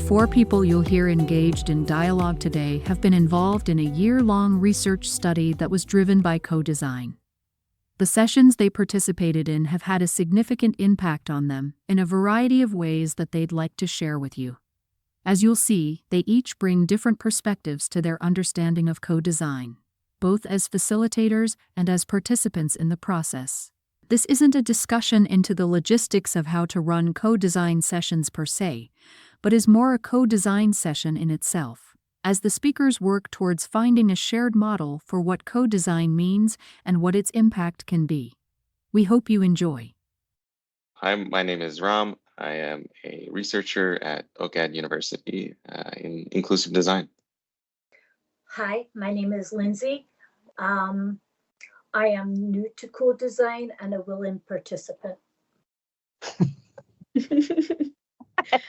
The 4 people you'll hear engaged in dialogue today have been involved in a year-long research study that was driven by co-design. The sessions they participated in have had a significant impact on them in a variety of ways that they'd like to share with you. As you'll see, they each bring different perspectives to their understanding of co-design, both as facilitators and as participants in the process. This isn't a discussion into the logistics of how to run co-design sessions per se, but is more a co-design session in itself, as the speakers work towards finding a shared model for what co-design means and what its impact can be. We hope you enjoy. Hi, my name is Ram. I am a researcher at OCAD University in inclusive design. Hi, my name is Lindsay. I am new to co-design and a willing participant.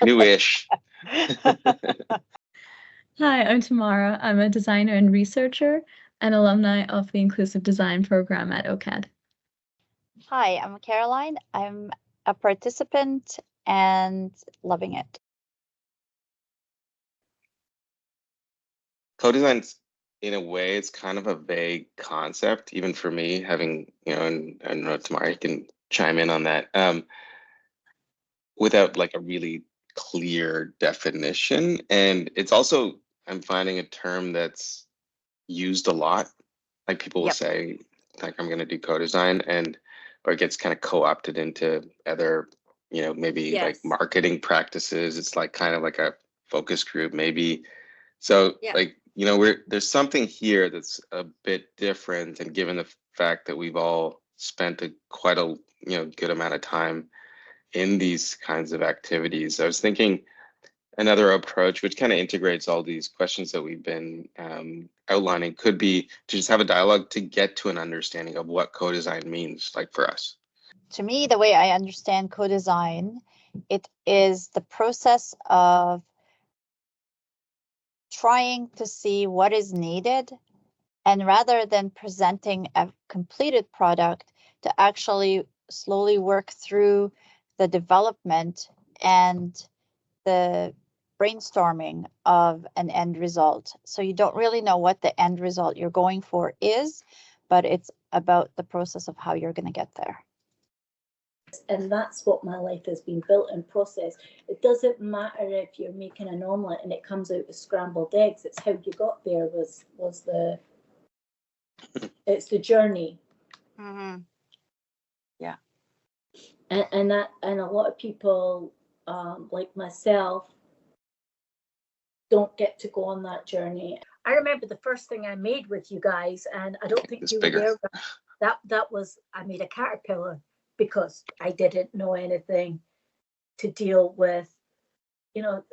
Newish. Hi, I'm Tamara. I'm a designer and researcher and alumni of the Inclusive Design program at OCAD. Hi, I'm Caroline. I'm a participant and loving it. Co-design's, in a way, it's kind of a vague concept, even for me, having, and I don't know, Tamara, you can chime in on that, without like a really clear definition. And it's also, I'm finding a term that's used a lot. Like people will say, like, I'm going to do co-design, or it gets kind of co-opted into other, maybe like marketing practices. It's like kind of like a focus group, maybe. So like, there's something here that's a bit different. And given the fact that we've all spent quite a good amount of time in these kinds of activities, I was thinking another approach, which kind of integrates all these questions that we've been outlining, could be to just have a dialogue to get to an understanding of what co-design means, like for us. To me, the way I understand co-design, it is the process of trying to see what is needed, and rather than presenting a completed product, to actually slowly work through the development and the brainstorming of an end result. So you don't really know what the end result you're going for is, but it's about the process of how you're going to get there. And that's what my life has been built in process. It doesn't matter if you're making an omelette and it comes out with scrambled eggs. It's how you got there it's the journey. Mm-hmm. Yeah. And a lot of people like myself don't get to go on that journey. I remember the first thing I made with you guys, and I don't think you were there. That was, I made a caterpillar because I didn't know anything to deal with.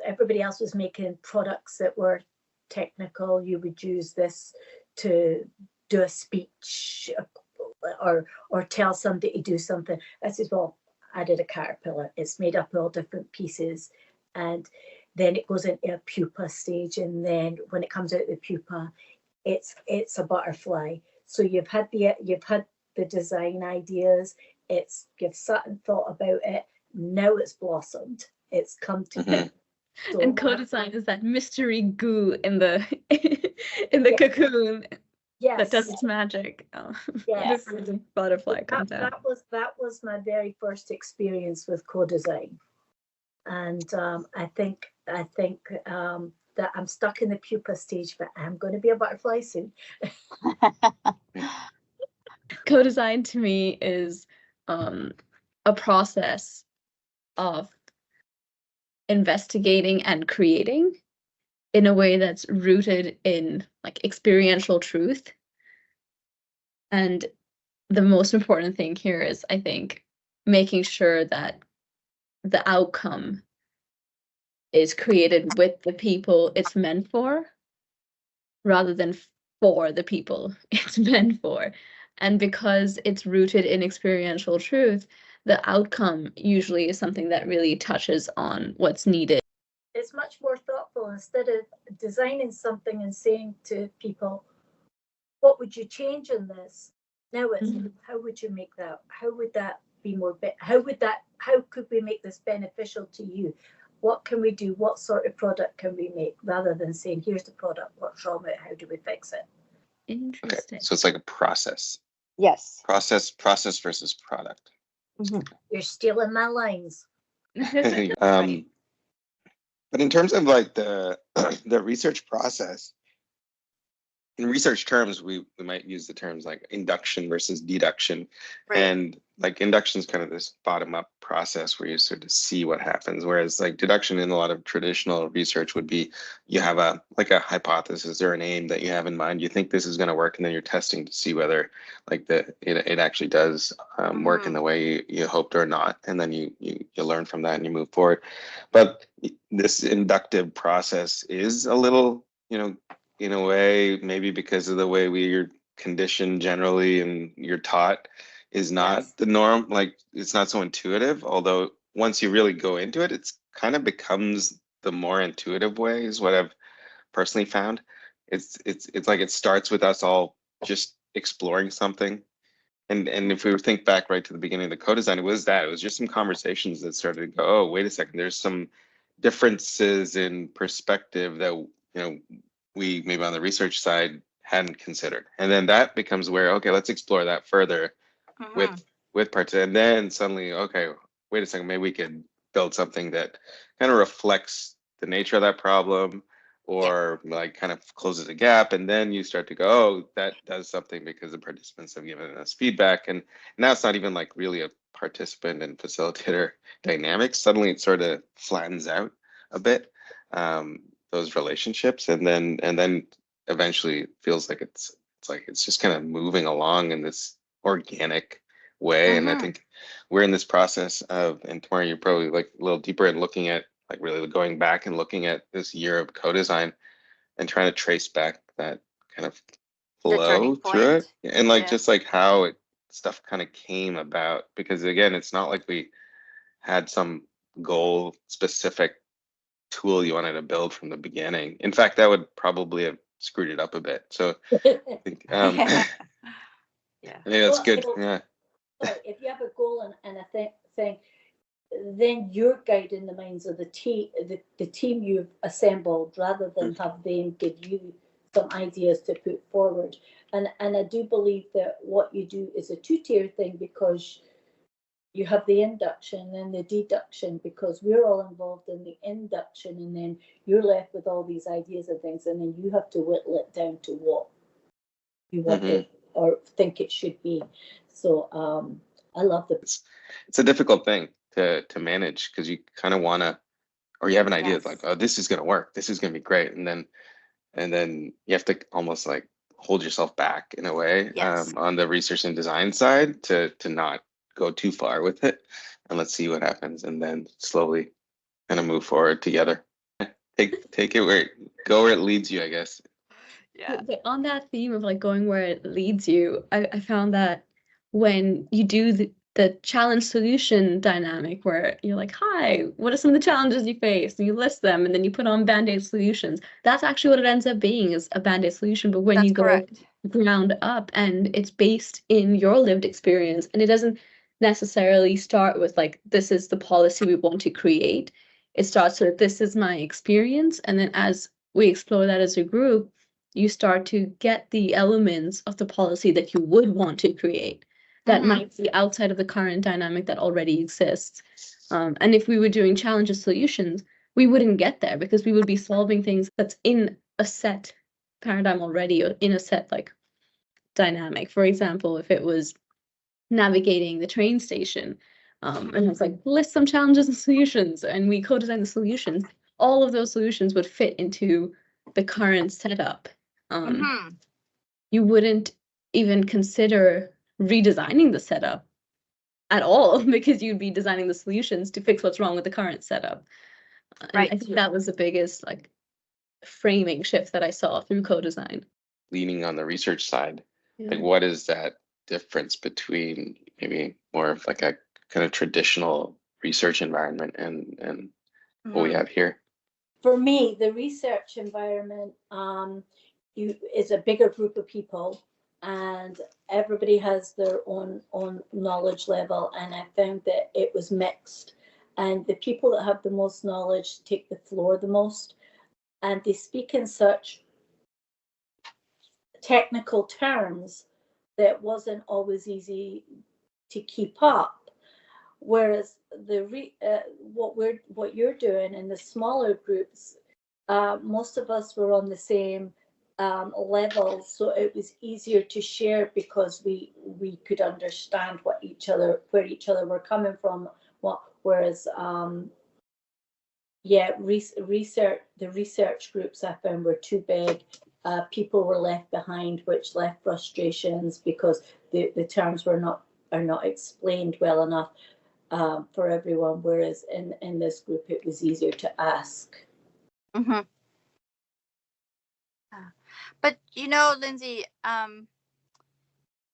Everybody else was making products that were technical. You would use this to do a speech or tell somebody to do something. I said, well, I did a caterpillar. It's made up of all different pieces, and then it goes into a pupa stage, and then when it comes out of the pupa, it's a butterfly. So you've had the design ideas. You've sat and thought about it. Now it's blossomed. It's come to be. So and co-design is that mystery goo in the cocoon. Yes. That does its magic. Yes. The butterfly comes out. That was my very first experience with co-design, and I think that I'm stuck in the pupa stage, but I'm going to be a butterfly soon. Co-design to me is a process of investigating and creating in a way that's rooted in like experiential truth. And the most important thing here is, I think, making sure that the outcome is created with the people it's meant for, rather than for the people it's meant for. And because it's rooted in experiential truth, the outcome usually is something that really touches on what's needed. It's much more thoughtful. Instead of designing something and saying to people, what would you change in this? Now it's how would you make that? How would that be more? How could we make this beneficial to you? what can we do? What sort of product can we make? Rather than saying, here's the product, what's wrong with it? How do we fix it? Interesting. Okay, so it's like a process. Yes. Process versus product. You're stealing my lines. But in terms of like the research process, in research terms, we might use the terms like induction versus deduction. Right. And like induction is kind of this bottom-up process where you sort of see what happens, whereas like deduction in a lot of traditional research would be you have a hypothesis or an aim that you have in mind. You think this is going to work, and then you're testing to see whether like it actually does work in the way you hoped or not, and then you learn from that and you move forward. But this inductive process is a little, in a way, maybe because of the way we're conditioned generally and you're taught, is not the norm. Like it's not so intuitive, although once you really go into it, it's kind of becomes the more intuitive way, is what I've personally found. It's like it starts with us all just exploring something. And if we think back right to the beginning of the co-design, it was just some conversations that started to go, oh, wait a second, there's some differences in perspective that, we maybe on the research side hadn't considered. And then that becomes where, okay, let's explore that further with parts. And then suddenly, okay, wait a second, maybe we could build something that kind of reflects the nature of that problem, or like kind of closes a gap. And then you start to go, oh, that does something because the participants have given us feedback. And now it's not even like really a participant and facilitator dynamic. Suddenly it sort of flattens out a bit, those relationships. And then eventually it feels like it's just kind of moving along in this organic way. And I think we're in this process of, and Tamara, you're probably like a little deeper in looking at, like really going back and looking at this year of co-design and trying to trace back that kind of flow through it, and like just like how stuff kind of came about. Because again, it's not like we had some goal specific tool you wanted to build from the beginning. In fact, that would probably have screwed it up a bit. So I think I think that's good. Yeah. So if you have a goal and a thing, then you're guiding the minds of the team you've assembled, rather than have them give you some ideas to put forward. And I do believe that what you do is a two-tier thing, because you have the induction and the deduction, because we're all involved in the induction, and then you're left with all these ideas and things, and then you have to whittle it down to what you want it or think it should be. So I love it's a difficult thing to manage, because you kind of want to, or you have an idea of like, oh, this is going to work, this is going to be great, and then you have to almost like hold yourself back in a way, on the research and design side, to not go too far with it, and let's see what happens, and then slowly kind of move forward together. Take it where it leads you, I guess. Yeah. But on that theme of like going where it leads you, I found that when you do the challenge solution dynamic, where you're like, hi, what are some of the challenges you face? And you list them, and then you put on Band-Aid solutions. That's actually what it ends up being, is a Band-Aid solution. But when you go ground up, and it's based in your lived experience, and it doesn't necessarily start with like, this is the policy we want to create. It starts with, this is my experience. And then as we explore that as a group, you start to get the elements of the policy that you would want to create that might be outside of the current dynamic that already exists. And if we were doing challenges solutions, we wouldn't get there, because we would be solving things that's in a set paradigm already, or in a set like dynamic. For example, if it was navigating the train station, and it's like, list some challenges and solutions, and we co-design the solutions, all of those solutions would fit into the current setup. You wouldn't even consider redesigning the setup at all, because you'd be designing the solutions to fix what's wrong with the current setup. Right. I think that was the biggest like framing shift that I saw through co-design. Leaning on the research side, like what is that difference between maybe more of like a kind of traditional research environment and what we have here? For me, the research environment is a bigger group of people, and everybody has their own knowledge level, and I found that it was mixed. and the people that have the most knowledge take the floor the most, and they speak in such technical terms that wasn't always easy to keep up. Whereas what you're doing in the smaller groups, most of us were on the same level, so it was easier to share because we could understand where each other were coming from. Whereas the research groups I found were too big. People were left behind, which left frustrations because the terms are not explained well enough for everyone. Whereas in this group, it was easier to ask. Mm-hmm. But Lindsay,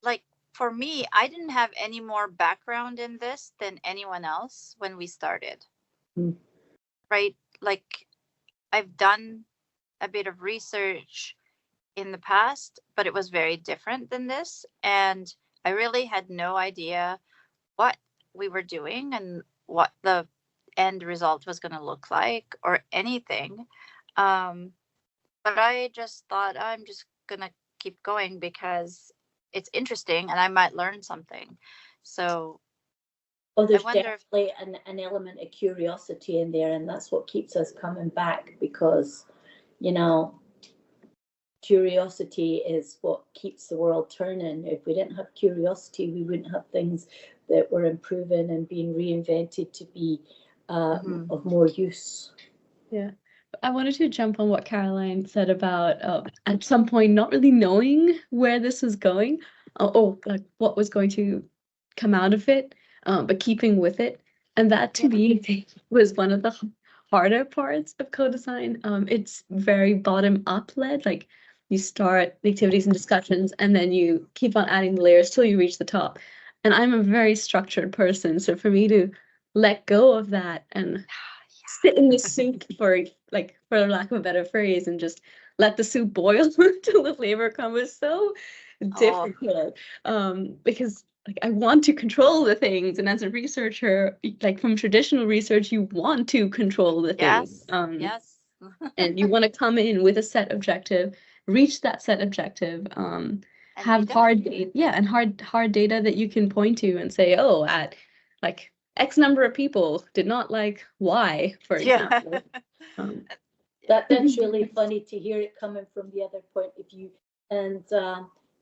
like for me, I didn't have any more background in this than anyone else when we started. Mm. Right? Like I've done a bit of research in the past, but it was very different than this. And I really had no idea what we were doing and what the end result was going to look like or anything. But I just thought I'm just going to keep going because it's interesting and I might learn something. So there's definitely an element of curiosity in there, and that's what keeps us coming back, because curiosity is what keeps the world turning. If we didn't have curiosity, we wouldn't have things that were improving and being reinvented to be of more use. Yeah. I wanted to jump on what Caroline said about at some point not really knowing where this was going, like what was going to come out of it, but keeping with it. And that to me was one of the harder parts of co-design. It's very bottom-up led, like you start the activities and discussions, and then you keep on adding the layers till you reach the top. And I'm a very structured person, so for me to let go of that and sit in the soup for lack of a better phrase and just let the soup boil till the flavor comes is so difficult. Because like I want to control the things, and as a researcher, like from traditional research, you want to control the things. Yes. And you want to come in with a set objective, reach that set objective, have hard data, and hard data that you can point to and say, oh, at like X number of people did not like Y, for example. That's really funny to hear it coming from the other point of view. And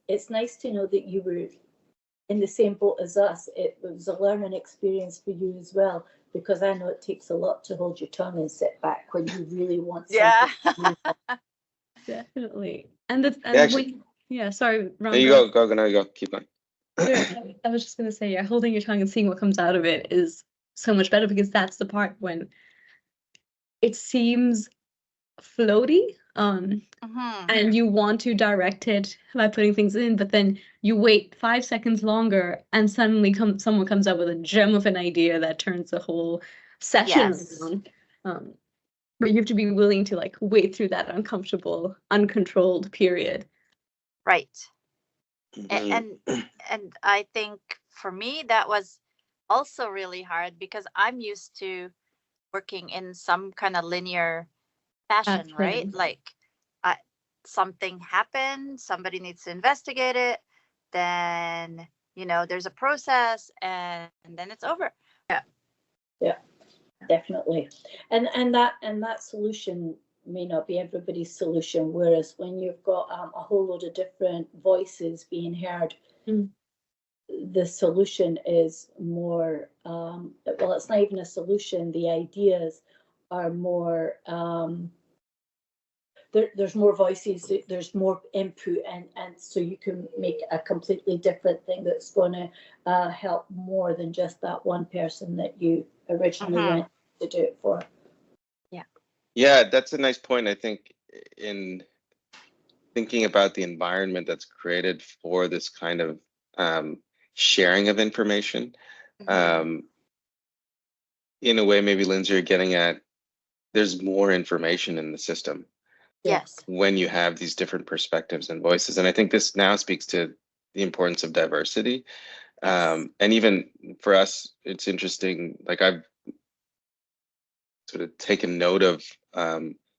it's nice to know that you were in the same boat as us. It was a learning experience for you as well, because I know it takes a lot to hold your tongue and sit back when you really want something. Definitely. And sorry, Ron. There you go. Keep going. I was just going to say, holding your tongue and seeing what comes out of it is so much better, because that's the part when it seems floaty, and you want to direct it by putting things in, but then you wait 5 seconds longer and suddenly someone comes up with a gem of an idea that turns the whole session around. But you have to be willing to like wait through that uncomfortable, uncontrolled period. Right. And I think for me that was also really hard, because I'm used to working in some kind of linear fashion, right? Like something happened, somebody needs to investigate it, then there's a process, and then it's over. Yeah, definitely. And that solution may not be everybody's solution, whereas when you've got a whole load of different voices being heard, the solution is more it's not even a solution. The ideas are more there's more voices, there's more input, and so you can make a completely different thing that's going to help more than just that one person that you originally went to do it for. Yeah, that's a nice point. I think in thinking about the environment that's created for this kind of sharing of information, in a way, maybe Lindsay, you're getting at, there's more information in the system. Yes. When you have these different perspectives and voices. And I think this now speaks to the importance of diversity. And even for us, it's interesting, like I've sort of taken note of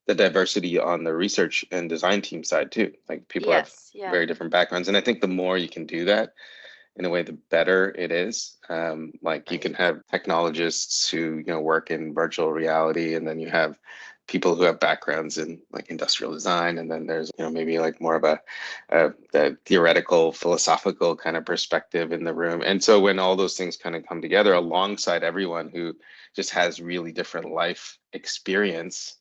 the diversity on the research and design team side too. Like people have very different backgrounds, and I think the more you can do that in a way, the better it is. Like you can have technologists who work in virtual reality, and then you have people who have backgrounds in like industrial design, and then there's maybe like more of a theoretical, philosophical kind of perspective in the room. And so when all those things kind of come together alongside everyone who just has really different life experience,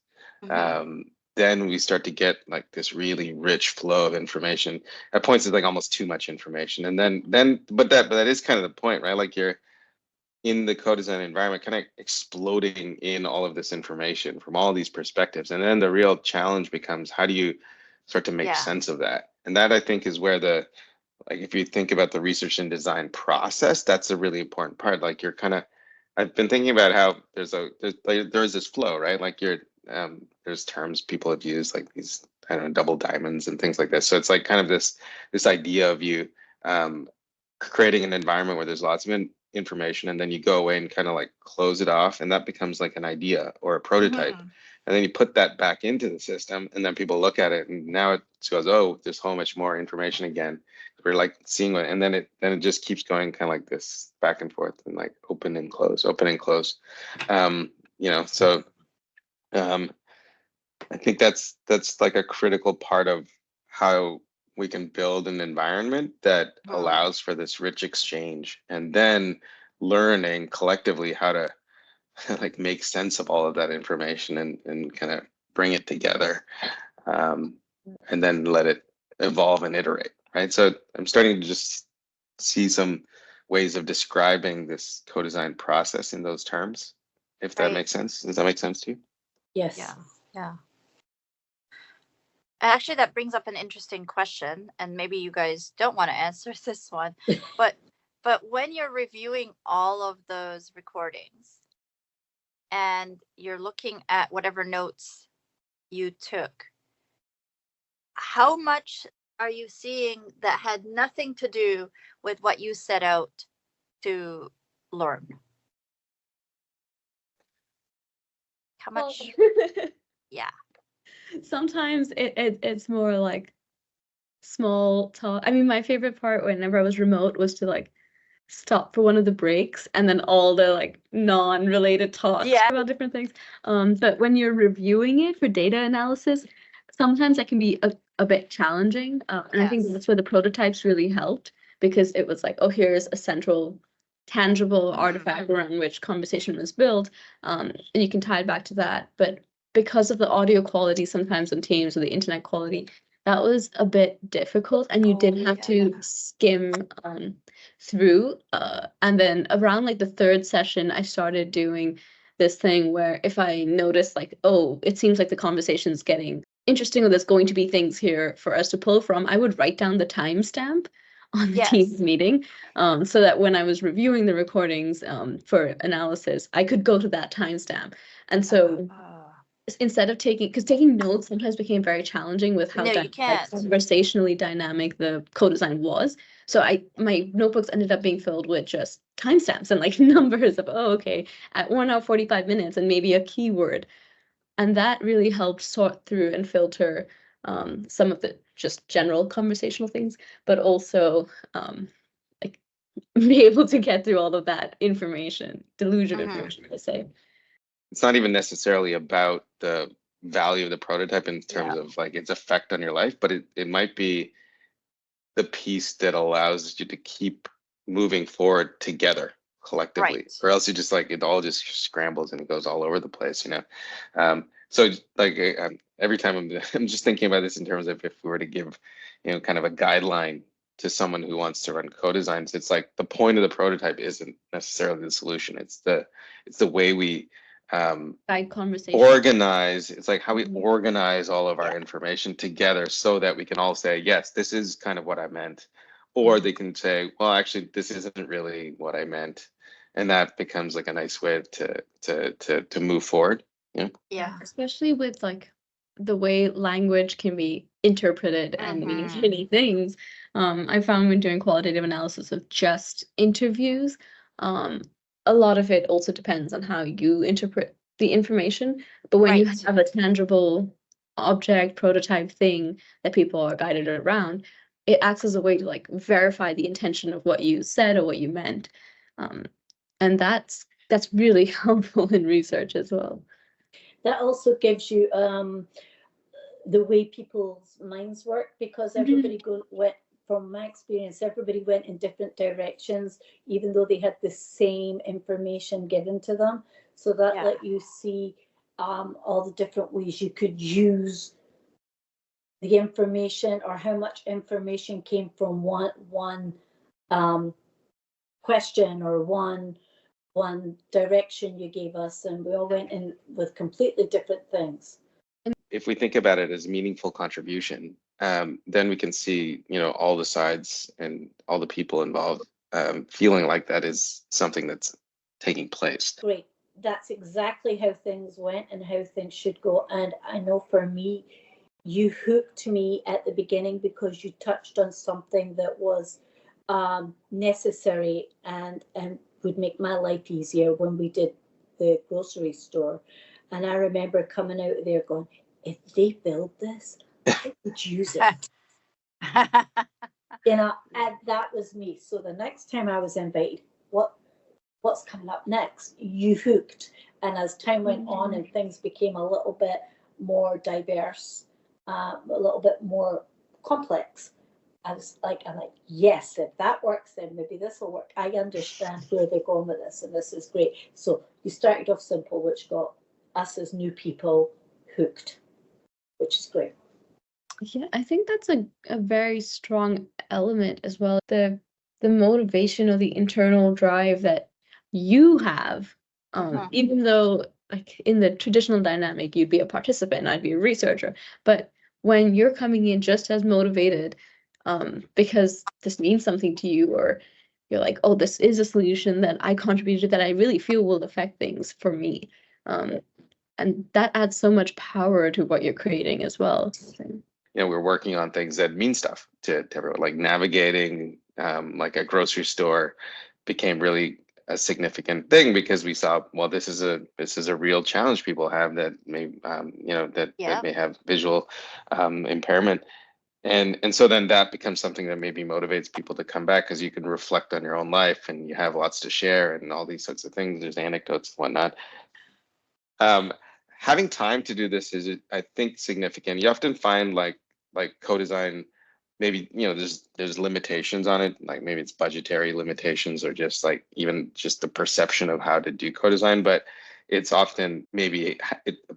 then we start to get like this really rich flow of information. At points it's like almost too much information, and but that is kind of the point, right? Like you're in the co-design environment kind of exploding in all of this information from all these perspectives, and then the real challenge becomes, how do you start to make sense of that? And that, I think, is where like if you think about the research and design process, that's a really important part. Like I've been thinking about how there's this flow, right? Like there's terms people have used, like these, I don't know, double diamonds and things like this. So it's like kind of this idea of you creating an environment where there's lots of information, and then you go away and kind of like close it off, and that becomes like an idea or a prototype. And then you put that back into the system, and then people look at it, and now it goes, oh, there's so much more information again. We're like seeing what, and then it just keeps going kind of like this back and forth, and like open and close, open and close. So I think that's like a critical part of how we can build an environment that allows for this rich exchange, and then learning collectively how to like make sense of all of that information and kind of bring it together, and then let it evolve and iterate, right? So I'm starting to just see some ways of describing this co-design process in those terms, if that makes sense. Does that make sense to you? Yes. Yeah. Actually, that brings up an interesting question, and maybe you guys don't want to answer this one, but when you're reviewing all of those recordings and you're looking at whatever notes you took, how much are you seeing that had nothing to do with what you set out to learn? How much? Yeah. Sometimes it's more like small talk. I mean, my favorite part whenever I was remote was to like stop for one of the breaks, and then all the like non-related talks about different things. But when you're reviewing it for data analysis, sometimes that can be a bit challenging. And I think that's where the prototypes really helped, because it was like, oh, here's a central tangible artifact around which conversation was built, and you can tie it back to that. But because of the audio quality sometimes on Teams, or the internet quality, that was a bit difficult, and you did have to skim through. And then around like the third session, I started doing this thing where if I noticed like, oh, it seems like the conversation's getting interesting, or there's going to be things here for us to pull from, I would write down the timestamp on the Teams meeting, so that when I was reviewing the recordings for analysis, I could go to that timestamp. And so instead of taking notes sometimes became very challenging with how conversationally dynamic the co-design was. So my notebooks ended up being filled with just timestamps and like numbers of, oh, okay, at 1 hour 45 minutes, and maybe a keyword. And that really helped sort through and filter some of the just general conversational things, but also like be able to get through all of that information, delusion information, I say. It's not even necessarily about the value of the prototype in terms of like its effect on your life, but it might be the piece that allows you to keep moving forward together collectively, or else you just like it all just scrambles and it goes all over the place, so like every time I'm just thinking about this in terms of if we were to give kind of a guideline to someone who wants to run co-designs, it's like the point of the prototype isn't necessarily the solution. It's the way we conversation organize. It's like how we organize all of our information together so that we can all say, yes, this is kind of what I meant, or they can say, well, actually this isn't really what I meant, and that becomes like a nice way to move forward. Especially with like the way language can be interpreted and mean many things. I found when doing qualitative analysis of just interviews, a lot of it also depends on how you interpret the information, but when you Right. have a tangible object, prototype thing that people are guided around, it acts as a way to like verify the intention of what you said or what you meant. And that's really helpful in research as well. That also gives you the way people's minds work, because everybody went, from my experience, everybody went in different directions, even though they had the same information given to them. So that let you see all the different ways you could use the information, or how much information came from one question or one direction you gave us, and we all went in with completely different things. If we think about it as meaningful contribution, then we can see, all the sides and all the people involved feeling like that is something that's taking place. Great. That's exactly how things went and how things should go. And I know for me, you hooked me at the beginning because you touched on something that was necessary and would make my life easier when we did the grocery store. And I remember coming out of there going, if they build this, I would use it. And that was me. So the next time I was invited, what's coming up next? You hooked. And as time went on and things became a little bit more diverse, a little bit more complex, I'm like, yes, if that works, then maybe this will work. I understand where they're going with this, and this is great. So you started off simple, which got us as new people hooked, which is great. Yeah, I think that's a very strong element as well. The motivation or the internal drive that you have, even though like in the traditional dynamic, you'd be a participant, I'd be a researcher. But when you're coming in just as motivated, because this means something to you, or you're like, oh, this is a solution that I contributed that I really feel will affect things for me. And that adds so much power to what you're creating as well. We're working on things that mean stuff to everyone, like navigating like a grocery store became really a significant thing because we saw, well, this is a real challenge people have that may that may have visual impairment. And so then that becomes something that maybe motivates people to come back because you can reflect on your own life and you have lots to share and all these sorts of things. There's anecdotes and whatnot. Having time to do this is, I think, significant. You often find like co-design, maybe, there's limitations on it, like maybe it's budgetary limitations or just like even just the perception of how to do co-design, but it's often maybe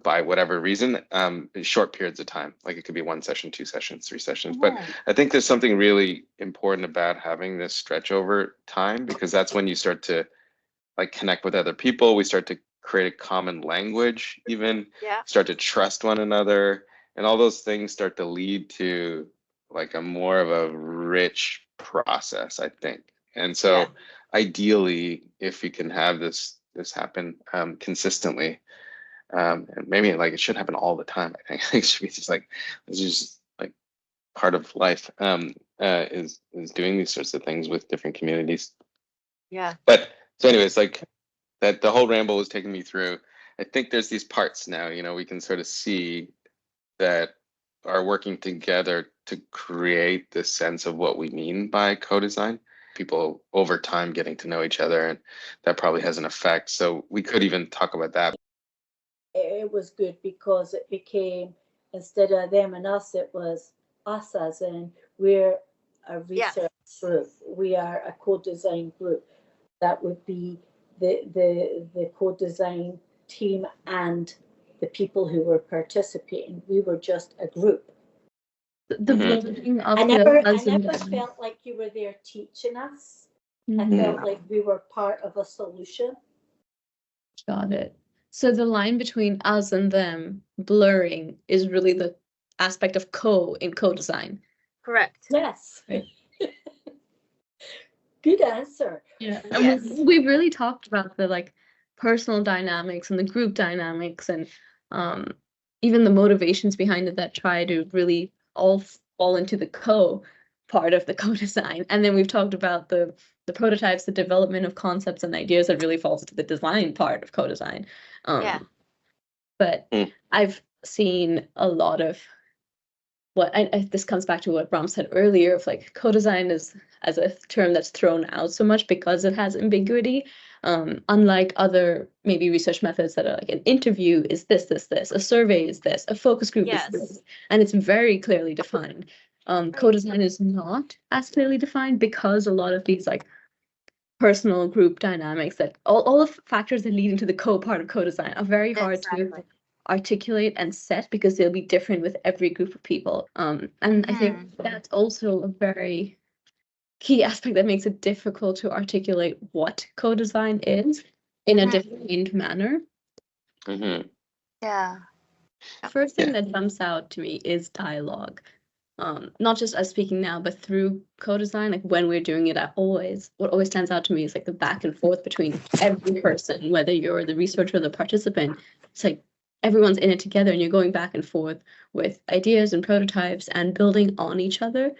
by whatever reason, short periods of time. Like it could be 1 session, 2 sessions, 3 sessions. But I think there's something really important about having this stretch over time, because that's when you start to like connect with other people. We start to create a common language, even start to trust one another, and all those things start to lead to like a more of a rich process, I think. And so ideally, if you can have this happen consistently, and maybe like it should happen all the time, I think it should be just like, it's just like part of life, is doing these sorts of things with different communities. But so anyways, like that the whole ramble was taking me through. I think there's these parts now, we can sort of see that are working together to create this sense of what we mean by co-design. People over time getting to know each other, and that probably has an effect. So we could even talk about that. It was good because it became, instead of them and us, it was us, as in we're a research group. We are a co-design group. That would be the co-design team and the people who were participating. We were just a group. I never felt like you were there teaching us. I felt like we were part of a solution. Got it. So the line between us and them blurring is really the aspect of in co-design. Correct. Yes. Right. Good answer. Yeah. And we've really talked about the like personal dynamics and the group dynamics, and even the motivations behind it that try to really all fall into the part of the co-design. And then we've talked about the prototypes, the development of concepts and ideas that really falls into the design part of co-design. But I've seen a lot of what this comes back to what Bram said earlier of like co-design is as a term that's thrown out so much because it has ambiguity. Unlike other maybe research methods that are like an interview is this, a survey is this, a focus group is this, and it's very clearly defined. Co-design is not as clearly defined because a lot of these like personal group dynamics that all the factors that lead into the part of co-design are very hard to articulate and set because they'll be different with every group of people. And I think that's also a very key aspect that makes it difficult to articulate what co-design is in a defined manner. Yeah. First thing that jumps out to me is dialogue. Not just us speaking now, but through co-design, like when we're doing it, what always stands out to me is like the back and forth between every person, whether you're the researcher or the participant. It's like everyone's in it together and you're going back and forth with ideas and prototypes and building on each other.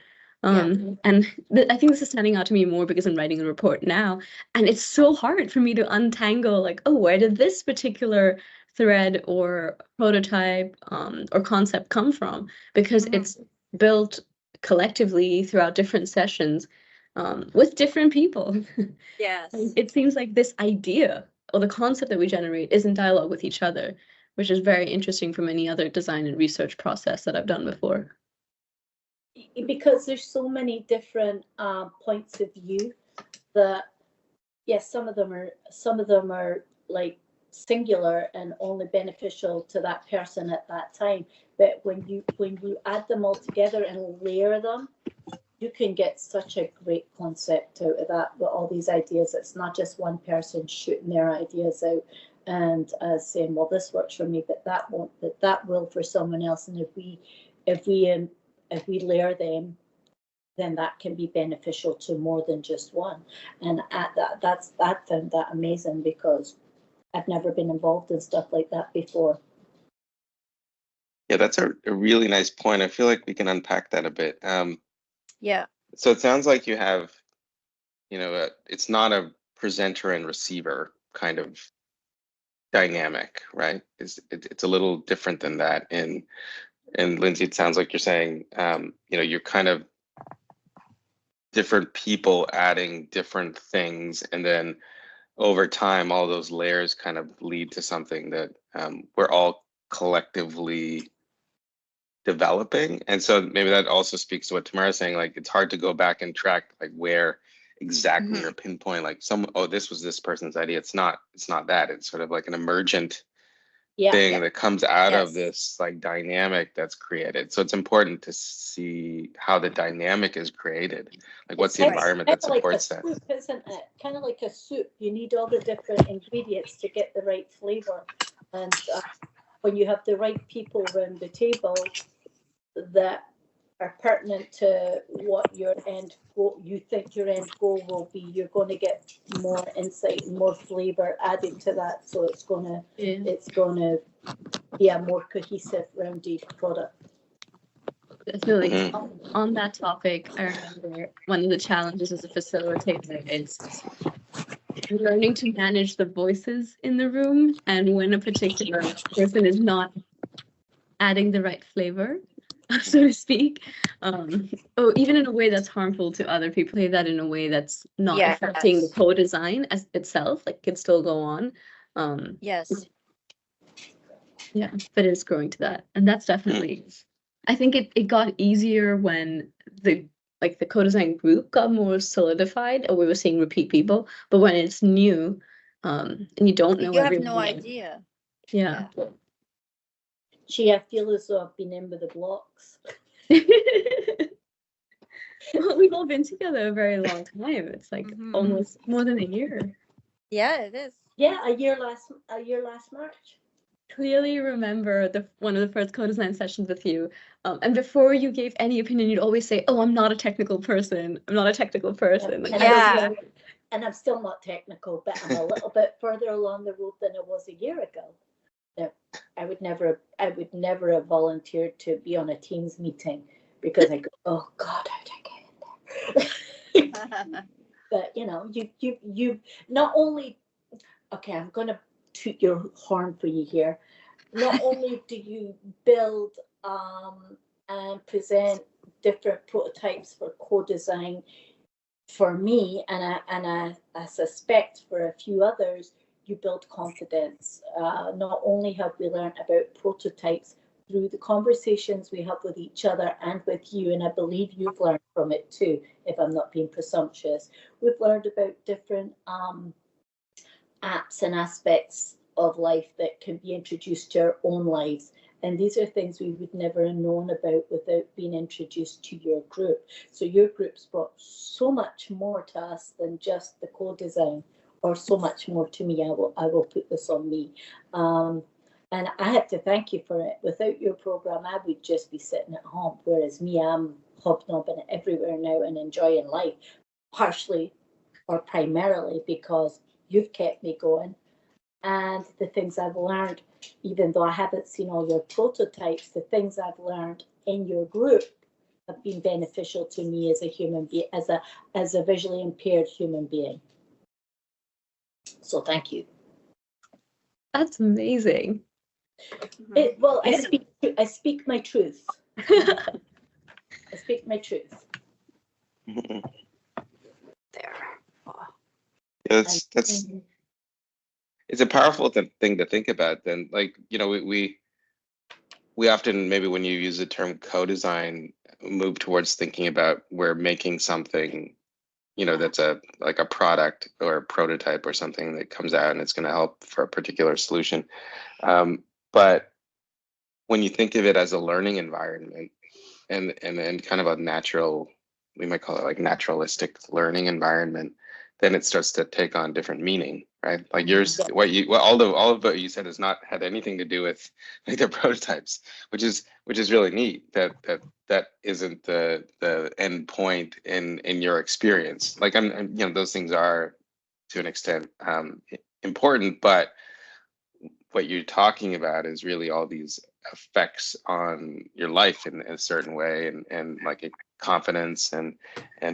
And I think this is standing out to me more because I'm writing a report now, and it's so hard for me to untangle like, oh, where did this particular thread or prototype or concept come from? Because it's built collectively throughout different sessions with different people. Yes. It seems like this idea or the concept that we generate is in dialogue with each other, which is very interesting from any other design and research process that I've done before. Because there's so many different points of view that, yes, some of them are like singular and only beneficial to that person at that time. But when you add them all together and layer them, you can get such a great concept out of that with all these ideas. It's not just one person shooting their ideas out and saying, well, this works for me, but that won't, but that will for someone else. And if we layer them, then that can be beneficial to more than just one. And I found that amazing because I've never been involved in stuff like that before. Yeah, that's a really nice point. I feel like we can unpack that a bit. Yeah. So it sounds like you have, it's not a presenter and receiver kind of dynamic, right? It's a little different than that. And Lindsay, it sounds like you're saying, you're kind of different people adding different things, and then over time, all those layers kind of lead to something that we're all collectively developing. And so maybe that also speaks to what Tamara's saying, like it's hard to go back and track like where exactly or pinpoint like this was this person's idea. It's not that. It's sort of like an emergent thing that comes out of this like dynamic that's created. So it's important to see how the dynamic is created. Like what's the environment that supports that? Soup, isn't it? Kind of like a soup. You need all the different ingredients to get the right flavor. And when you have the right people around the table that are pertinent to what your end goal, you think your end goal will be, you're going to get more insight and more flavor added to that. So it's going to be a more cohesive, rounded product. Definitely. On that topic, I remember one of the challenges as a facilitator is learning to manage the voices in the room, and when a particular person is not adding the right flavor, so to speak, even in a way that's harmful to other people, play that in a way that's not affecting the co-design as itself, like can still go on. Yeah, but it's growing to that, and that's definitely. I think it got easier when the co-design group got more solidified, or we were seeing repeat people. But when it's new, and you don't know, you have no idea. Yeah. Gee, I feel as though I've been in with the blocks. Well, we've all been together a very long time. It's like almost more than a year. Yeah, it is. Yeah, a year last March. Clearly remember one of the first co-design sessions with you, and before you gave any opinion, you'd always say, "Oh, I'm not a technical person. I'm not a technical person." Yeah. And I'm still not technical, but I'm a little bit further along the road than I was a year ago. I would never have volunteered to be on a Teams meeting because I go, oh God, how did I get in there? But you not only, okay, I'm going to toot your horn for you here. not only do you build and present different prototypes for co-design for me, and I suspect for a few others, you build confidence. Not only have we learned about prototypes through the conversations we have with each other and with you, and I believe you've learned from it too, if I'm not being presumptuous. We've learned about different apps and aspects of life that can be introduced to our own lives. And these are things we would never have known about without being introduced to your group. So your group's brought so much more to us than just the co-design, or so much more to me. I will put this on me. And I have to thank you for it. Without your program, I would just be sitting at home. Whereas me, I'm hobnobbing everywhere now and enjoying life, partially or primarily because you've kept me going. And the things I've learned, even though I haven't seen all your prototypes, the things I've learned in your group have been beneficial to me as a human being, as a visually impaired human being. So thank you. That's amazing. Well, I speak my truth. I speak my truth. There. Yeah, that's it's a powerful thing to think about. Then, like, you know, we often, maybe when you use the term co-design, move towards thinking about we're making something, you know, that's like a product or a prototype or something that comes out and it's going to help for a particular solution. But when you think of it as a learning environment and kind of a natural, we might call it like naturalistic learning environment, then it starts to take on different meaning, right? Like yours, all of what you said has not had anything to do with like the prototypes, which is really neat. That isn't the end point in your experience. Like I'm you know, those things are to an extent important, but what you're talking about is really all these effects on your life in a certain way, and like a confidence and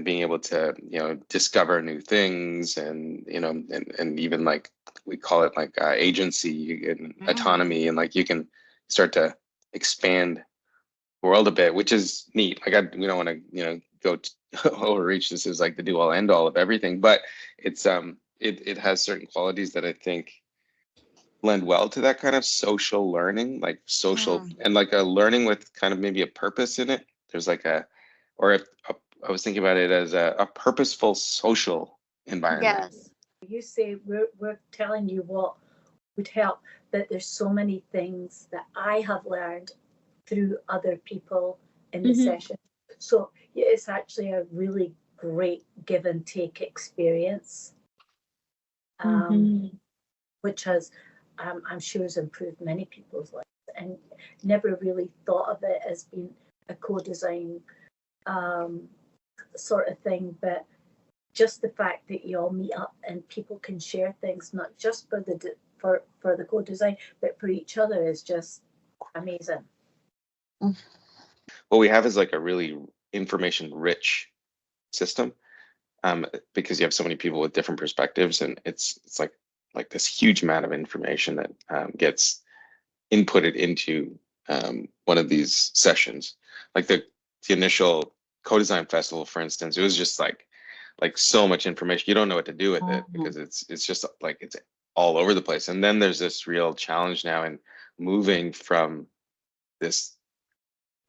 being able to, you know, discover new things, and you know, and even like we call it like agency and autonomy, and like you can start to expand the world a bit, which is neat. Like we don't want to, you know, go overreach. This is like the do all end all of everything, but it's it has certain qualities that I think lend well to that kind of social learning, like social and like a learning with kind of maybe a purpose in it. There's like I was thinking about it as a purposeful social environment. Yes. You say we're telling you what would help, but there's so many things that I have learned through other people in the session. So yeah, it's actually a really great give and take experience, which has I'm sure has improved many people's lives, and never really thought of it as being a co-design sort of thing, but just the fact that you all meet up and people can share things, not just for the co-design, but for each other, is just amazing. What we have is like a really information rich system, because you have so many people with different perspectives, and it's like this huge amount of information that gets inputted into one of these sessions. Like the initial co-design festival, for instance, it was just like so much information. You don't know what to do with it because it's just like it's all over the place. And then there's this real challenge now in moving from this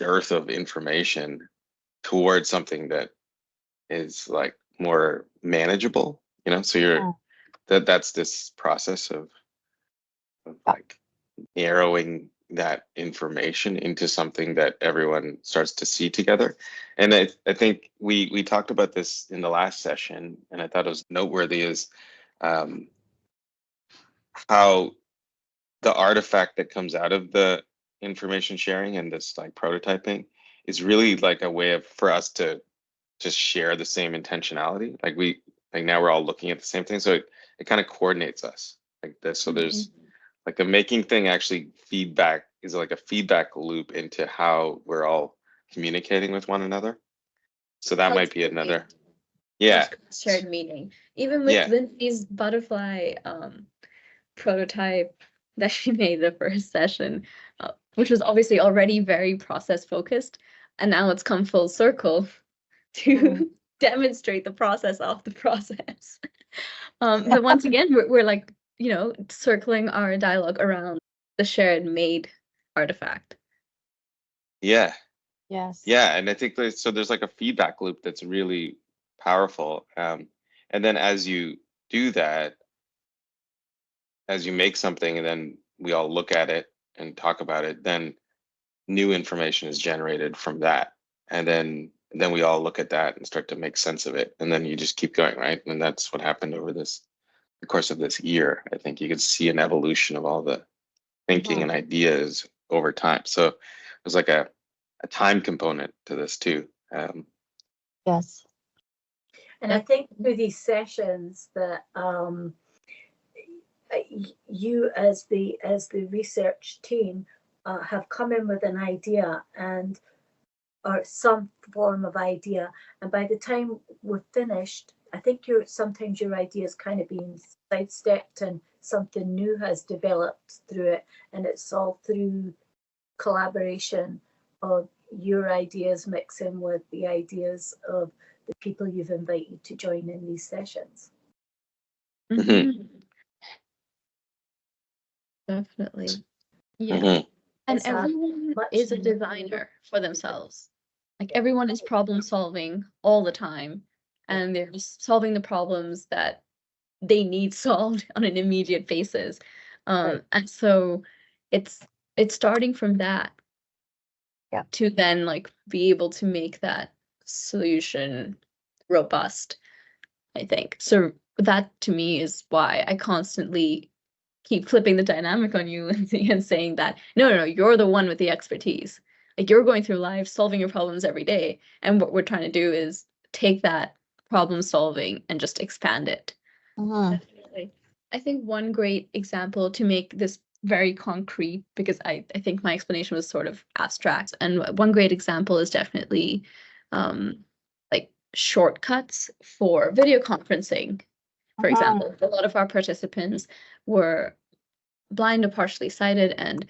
dearth of information towards something that is like more manageable, you know. So you're that's this process of like narrowing that information into something that everyone starts to see together. And I think we talked about this in the last session, and I thought it was noteworthy is how the artifact that comes out of the information sharing and this like prototyping is really like a way for us to just share the same intentionality. Like now we're all looking at the same thing, so it kind of coordinates us like this. So there's like the making thing actually feedback is like a feedback loop into how we're all communicating with one another. So that might be another. Yeah. Shared meaning. Even with Lindsay's butterfly prototype, that she made the first session, which was obviously already very process focused, and now it's come full circle to demonstrate the process of the process. But once again, we're like, circling our dialogue around the shared made artifact. Yeah. Yes. Yeah, and I think there's like a feedback loop that's really powerful. And then as you do that, as you make something and then we all look at it and talk about it, then new information is generated from that. And then we all look at that and start to make sense of it. And then you just keep going, right? And that's what happened over the course of this year. I think you could see an evolution of all the thinking and ideas over time. So there's like a time component to this too. Yes. And I think through these sessions that you as the research team have come in with an idea or some form of idea, and by the time we're finished, I think sometimes your idea is kind of being sidestepped and something new has developed through it, and it's all through collaboration of your ideas mixing with the ideas of the people you've invited to join in these sessions. Definitely. Yeah. And everyone is a designer for themselves. Like everyone is problem solving all the time, and they're solving the problems that they need solved on an immediate basis. And so it's starting from that to then like be able to make that solution robust, I think. So that to me is why I constantly keep flipping the dynamic on you and saying that no, you're the one with the expertise. Like you're going through life solving your problems every day, and what we're trying to do is take that problem solving and just expand it. Definitely. I think one great example to make this very concrete, because I think my explanation was sort of abstract, and one great example is definitely like shortcuts for video conferencing. For example, a lot of our participants were blind or partially sighted, and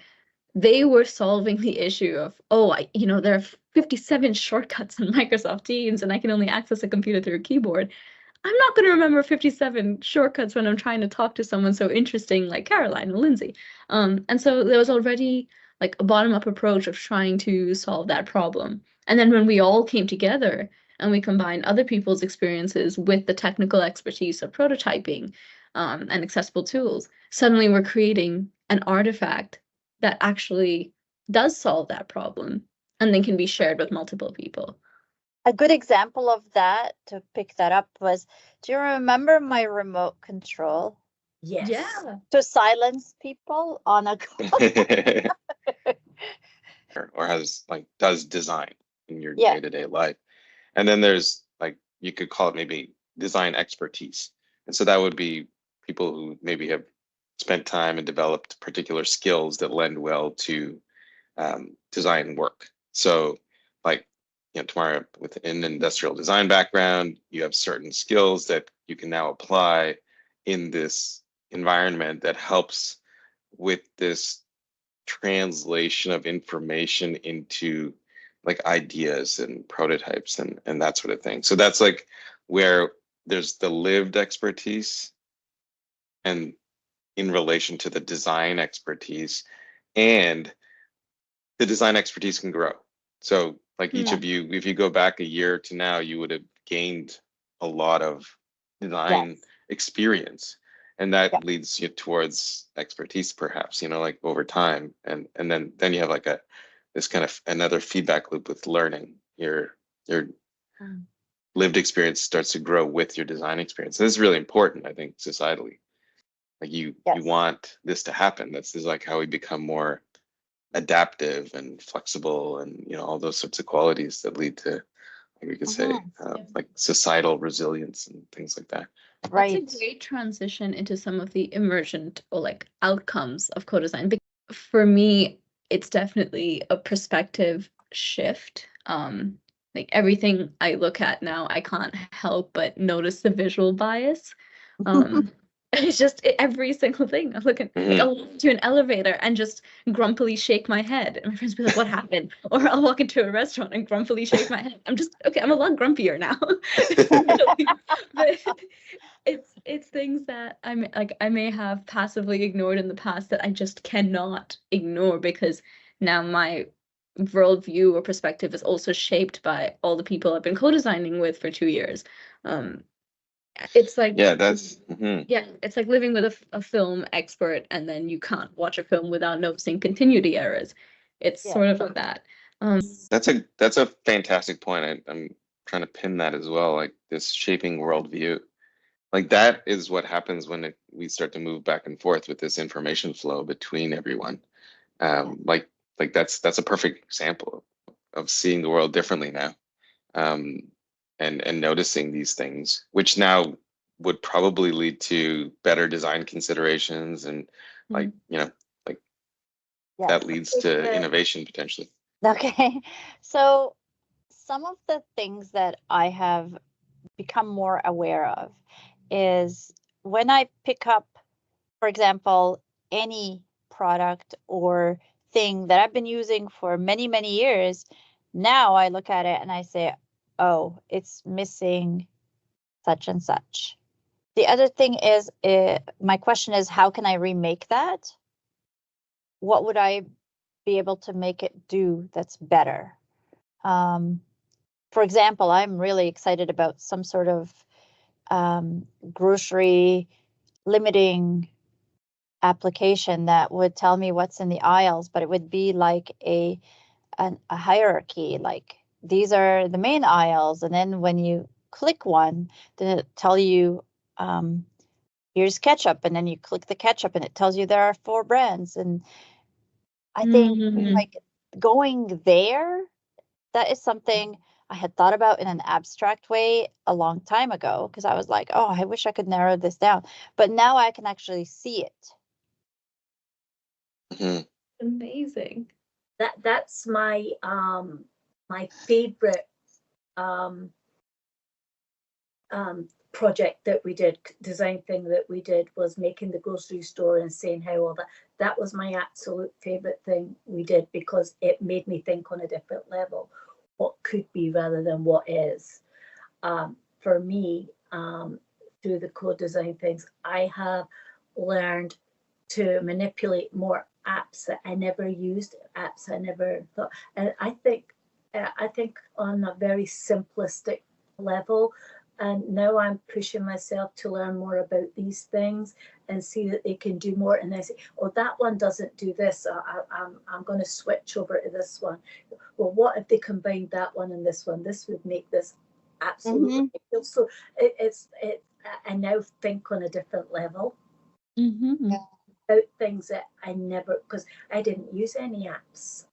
they were solving the issue of, there are 57 shortcuts in Microsoft Teams, and I can only access a computer through a keyboard. I'm not going to remember 57 shortcuts when I'm trying to talk to someone so interesting like Caroline or Lindsay. And so there was already like a bottom-up approach of trying to solve that problem. And then when we all came together and we combined other people's experiences with the technical expertise of prototyping and accessible tools, suddenly we're creating an artifact that actually does solve that problem and then can be shared with multiple people. A good example of that, to pick that up, was, do you remember my remote control? Yes. Yeah. To silence people on a or does design in your day-to-day life. And then there's like, you could call it maybe design expertise. And so that would be people who maybe have spent time and developed particular skills that lend well to design work. So like, Tamara, with an industrial design background, you have certain skills that you can now apply in this environment that helps with this translation of information into like ideas and prototypes and that sort of thing. So that's like where there's the lived expertise and in relation to the design expertise, and the design expertise can grow. So like each of you, if you go back a year to now, you would have gained a lot of design experience, and that leads you towards expertise, perhaps, like over time. And then you have like this kind of another feedback loop with learning. Your lived experience starts to grow with your design experience. And this is really important, I think, societally. Like you want this to happen. This is like how we become more adaptive and flexible, and all those sorts of qualities that lead to, like we could say, like societal resilience and things like that. Right. It's a great transition into some of the emergent or like outcomes of co-design. For me, it's definitely a perspective shift. Like everything I look at now, I can't help but notice the visual bias. It's just every single thing. I'm looking, like I'll walk into an elevator and just grumpily shake my head. And my friends be like, what happened? Or I'll walk into a restaurant and grumpily shake my head. I'm just, okay, I'm a lot grumpier now. But it's things that I may have passively ignored in the past that I just cannot ignore, because now my worldview or perspective is also shaped by all the people I've been co-designing with for 2 years. It's like, yeah, that's yeah, it's like living with a film expert, and then you can't watch a film without noticing continuity errors. It's sort of like that. that's a fantastic point. I'm trying to pin that as well, like this shaping worldview. Like that is what happens when we start to move back and forth with this information flow between everyone. Like that's a perfect example of seeing the world differently now, and noticing these things, which now would probably lead to better design considerations, and like like that leads to innovation potentially. Okay, so some of the things that I have become more aware of is when I pick up, for example, any product or thing that I've been using for many, many years, now I look at it and I say, oh, it's missing such and such. The other thing is, my question is, how can I remake that? What would I be able to make it do that's better? For example, I'm really excited about some sort of grocery limiting application that would tell me what's in the aisles, but it would be like a hierarchy, like these are the main aisles, and then when you click one, then it tell you here's ketchup, and then you click the ketchup and it tells you there are 4 brands. And I think like going there, that is something I had thought about in an abstract way a long time ago, because I was like, oh, I wish I could narrow this down, but now I can actually see it. Amazing. That's my my favorite project that we did, design thing that we did, was making the grocery store and saying how all that was my absolute favorite thing we did, because it made me think on a different level what could be rather than what is. For me, through the co-design things, I have learned to manipulate more apps that I never used, apps I never thought. And I think on a very simplistic level, and now I'm pushing myself to learn more about these things and see that they can do more. And I say, oh, that one doesn't do this. I'm going to switch over to this one. Well, what if they combined that one and this one? This would make this absolutely. So I now think on a different level about things that I never, because I didn't use any apps.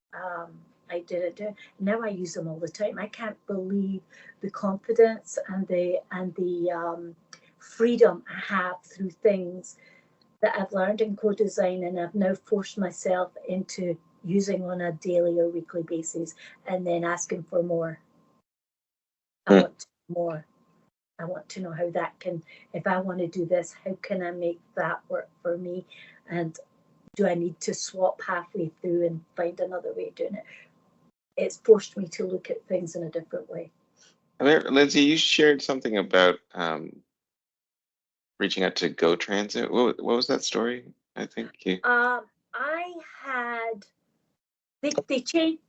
I didn't do. Now I use them all the time. I can't believe the confidence and the freedom I have through things that I've learned in co-design, and I've now forced myself into using on a daily or weekly basis, and then asking for more. I want more. I want to know how that can, if I want to do this, how can I make that work for me? And do I need to swap halfway through and find another way of doing it? It's forced me to look at things in a different way. Lindsay, you shared something about reaching out to Go Transit. What was that story? I think I had they changed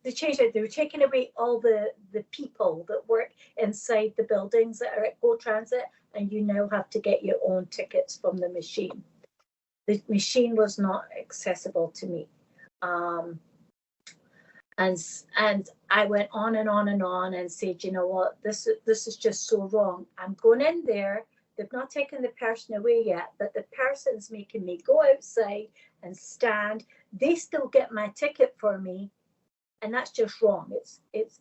it. They were taking away all the people that work inside the buildings that are at Go Transit, and you now have to get your own tickets from the machine. The machine was not accessible to me. And I went on and on and on and said, you know what, this is just so wrong. I'm going in there. They've not taken the person away yet, but the person's making me go outside and stand. They still get my ticket for me, and that's just wrong. It's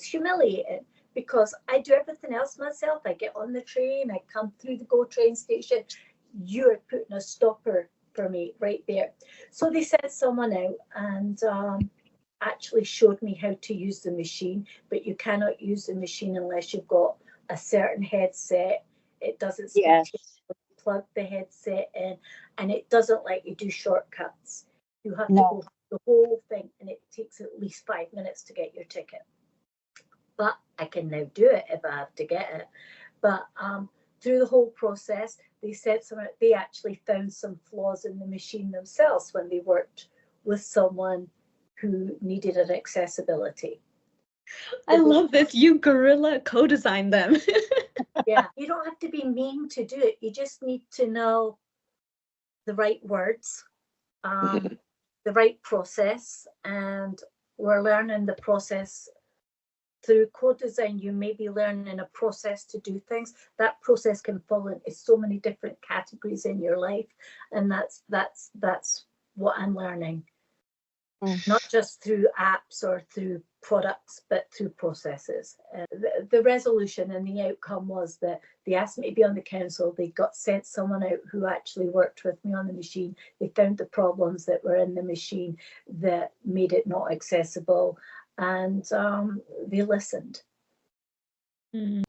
humiliating, because I do everything else myself. I get on the train, I come through the Go train station. You're putting a stopper for me right there. So they sent someone out and actually showed me how to use the machine, but you cannot use the machine unless you've got a certain headset. It doesn't speak plug the headset in, and it doesn't let you do shortcuts. You have to No. go through the whole thing, and it takes at least 5 minutes to get your ticket. But I can now do it if I have to get it. But through the whole process, they actually found some flaws in the machine themselves when they worked with someone who needed an accessibility. I love this. You guerrilla co-designed them. Yeah, you don't have to be mean to do it. You just need to know the right words, the right process, and we're learning the process through co-design. You may be learning a process to do things. That process can fall into so many different categories in your life, and that's what I'm learning. Not just through apps or through products, but through processes. The resolution and the outcome was that they asked me to be on the council. They sent someone out who actually worked with me on the machine. They found the problems that were in the machine that made it not accessible, and they listened.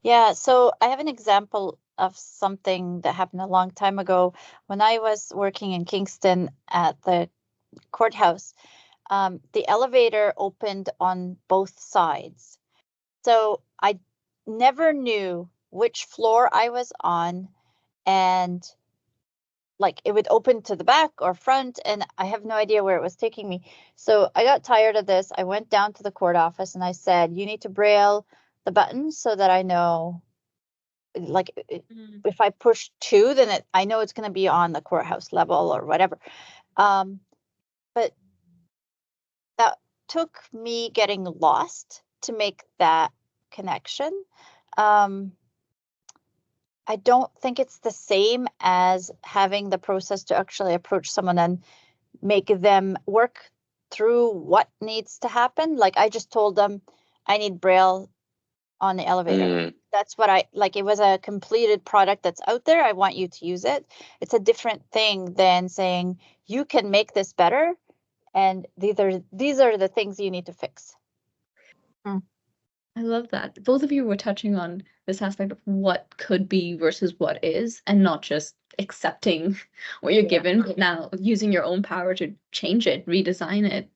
Yeah, so I have an example of something that happened a long time ago when I was working in Kingston at the courthouse. The elevator opened on both sides. So I never knew which floor I was on, and like it would open to the back or front, and I have no idea where it was taking me. So I got tired of this. I went down to the court office and I said, you need to braille the buttons so that I know, like if I push 2, then I know it's going to be on the courthouse level or whatever. But that took me getting lost to make that connection. I don't think it's the same as having the process to actually approach someone and make them work through what needs to happen. Like I just told them I need braille on the elevator. That's what I like. It was a completed product that's out there. I want you to use it. It's a different thing than saying you can make this better, and these are the things you need to fix. I love that. Both of you were touching on this aspect of what could be versus what is, and not just accepting what you're given, but now using your own power to change it, redesign it,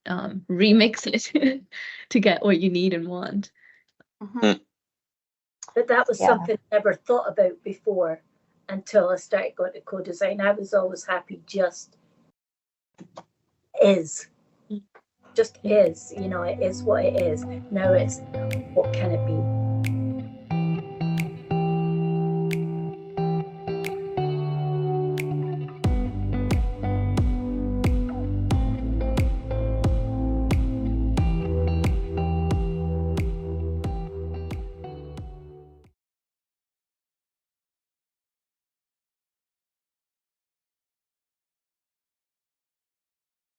remix it to get what you need and want. But that was something I never thought about before until I started going to co-design. I was always happy just is. Just is, it is what it is. Now it's what can it be?